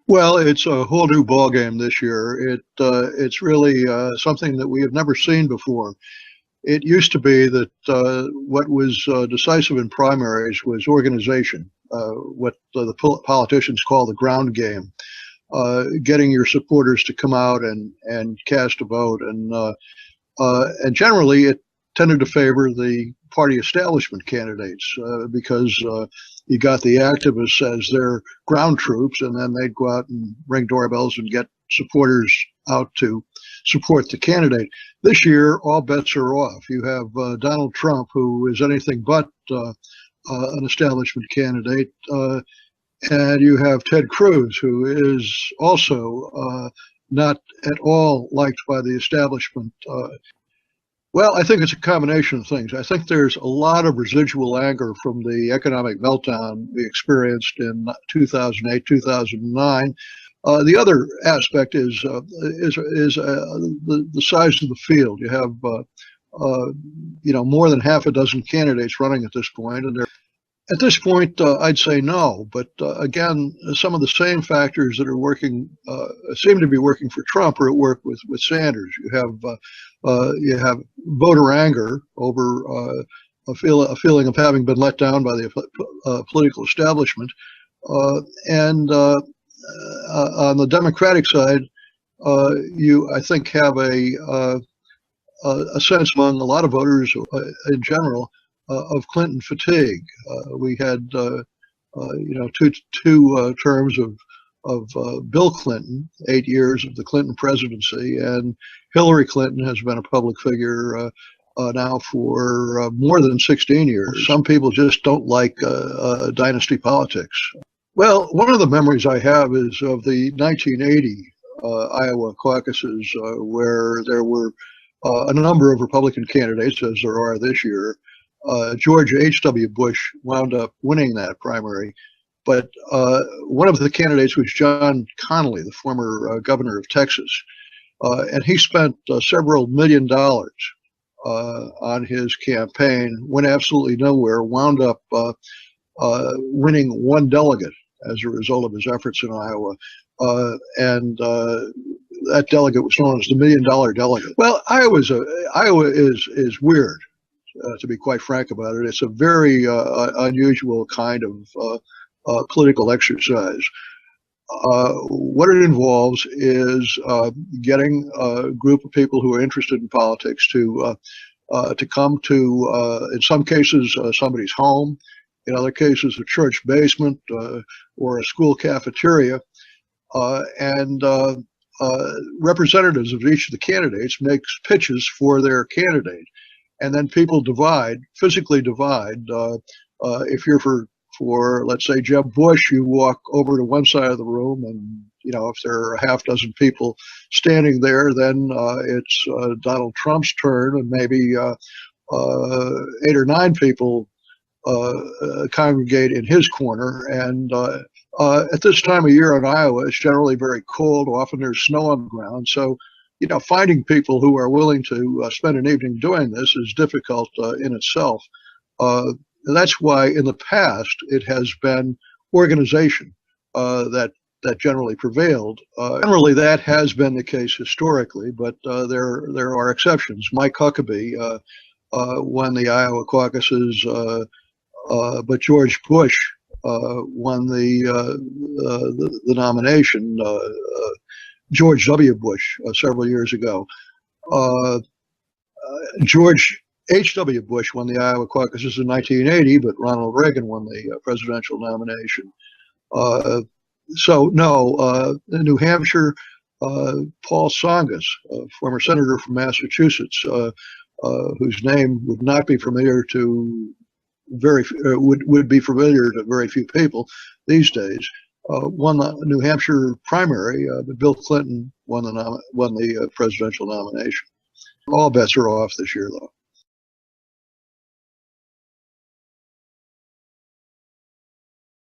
Well, it's a whole new ballgame this year. It's really something that we have never seen before. It used to be that what was decisive in primaries was organization, what the politicians call the ground game, getting your supporters to come out and cast a vote, and generally it tended to favor the party establishment candidates because you got the activists as their ground troops, and then they'd go out and ring doorbells and get supporters out to support the candidate. This year, all bets are off. You have Donald Trump, who is anything but an establishment candidate, and you have Ted Cruz, who is also not at all liked by the establishment. Well, I think it's a combination of things. I think there's a lot of residual anger from the economic meltdown we experienced in 2008, 2009. The other aspect is the size of the field. You have more than half a dozen candidates running at this point, and at this point, I'd say no. But again, some of the same factors that are working seem to be working for Trump are at work with Sanders. You have voter anger over a feeling of having been let down by the political establishment, and on the Democratic side, I think have a sense among a lot of voters in general of Clinton fatigue. We had two terms of Bill Clinton, 8 years of the Clinton presidency, and Hillary Clinton has been a public figure now for more than 16 years. Some people just don't like dynasty politics. Well, one of the memories I have is of the 1980 Iowa caucuses, where there were a number of Republican candidates, as there are this year. George H.W. Bush wound up winning that primary, but one of the candidates was John Connally, the former governor of Texas, and he spent several $1 million on his campaign, went absolutely nowhere, wound up winning one delegate as a result of his efforts in Iowa, and that delegate was known as the $1 million delegate. Well, Iowa is weird. To be quite frank about it, it's a very unusual kind of political exercise. What it involves is getting a group of people who are interested in politics to come to, in some cases, somebody's home, in other cases, a church basement or a school cafeteria, and representatives of each of the candidates makes pitches for their candidate. And then people physically divide. If you're for let's say Jeb Bush, you walk over to one side of the room, and if there are a half dozen people standing there, then it's Donald Trump's turn, and maybe 8 or 9 people congregate in his corner. And at this time of year in Iowa, it's generally very cold. Often there's snow on the ground, so finding people who are willing to spend an evening doing this is difficult in itself. That's why in the past it has been organization that generally prevailed. Generally, that has been the case historically, but there are exceptions. Mike Huckabee won the Iowa caucuses, but George Bush won the nomination. George W. Bush several years ago. George H.W. Bush won the Iowa caucuses in 1980, but Ronald Reagan won the presidential nomination. So no, in New Hampshire, Paul Tsongas, a former senator from Massachusetts, whose name would not be familiar to would be familiar to very few people these days, won the New Hampshire primary, but Bill Clinton won the presidential nomination. All bets are off this year, though.